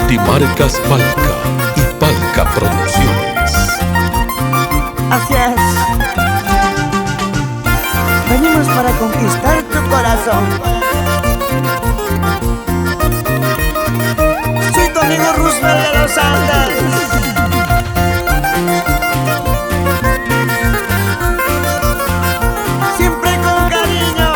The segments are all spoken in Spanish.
Multimarcas Palca y Palca Producciones. Así es. Venimos para conquistar tu corazón. Soy tu amigo Roosevelt de los Andes. Siempre con cariño.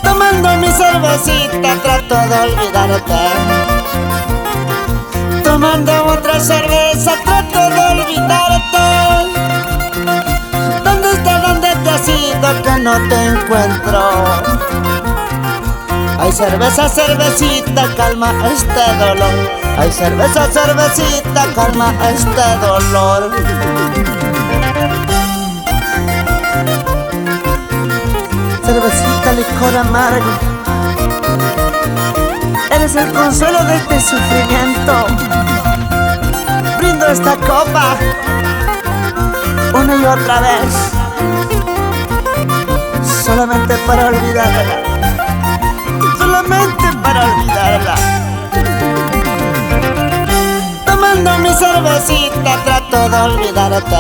Tomando mi cervecita trato de olvidarte. Tomando otra cerveza trato de olvidarte. ¿Dónde está, dónde te has ido que no te encuentro? Ay, cerveza, cervecita, calma este dolor. Ay, cerveza, cervecita, calma este dolor. Cervecita, licor amargo, eres el consuelo de este sufrimiento. Brindo esta copa una y otra vez, solamente para olvidarla, solamente para olvidarla. Tomando mi cervecita trato de olvidarte.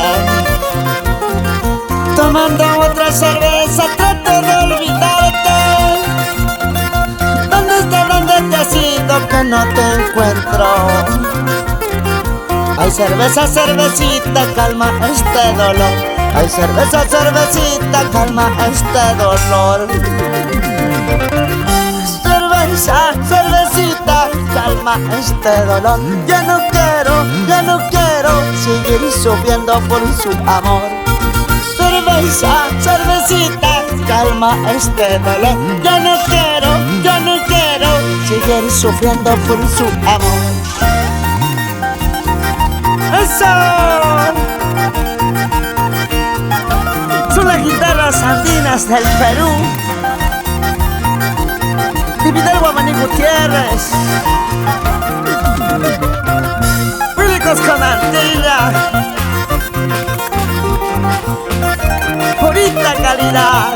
Tomando otra cerveza trato de olvidarte. ¿Dónde está, dónde te has ido que no te encuentro? Ay, cerveza, cervecita, calma este dolor. Ay, cerveza, cervecita, calma este dolor. Cerveza, cervecita, calma este dolor. Ya no quiero seguir sufriendo por su amor. Cerveza, cervecita, calma este dolor. Ya no quiero seguir sufriendo por su amor. ¡Eso! Son las guitarras andinas del Perú, de Vidal Guamaní Gutiérrez. Públicos con Antilla, purita calidad.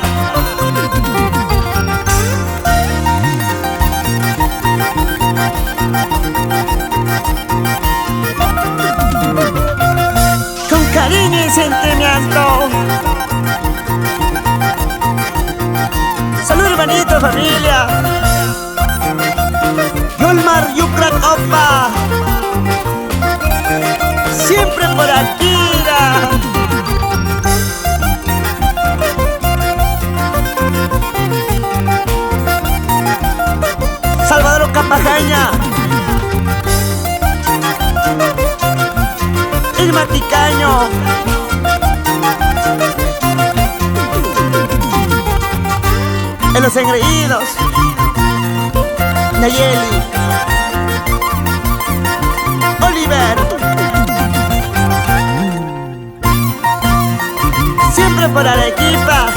Con cariño y sentimiento. Salud, hermanito, familia. Yolmar Yucrat Opa, siempre por aquí. Salvador Campajaña, Irma Ticaño, en Los Engreídos, Nayeli, Oliver, siempre por Arequipa.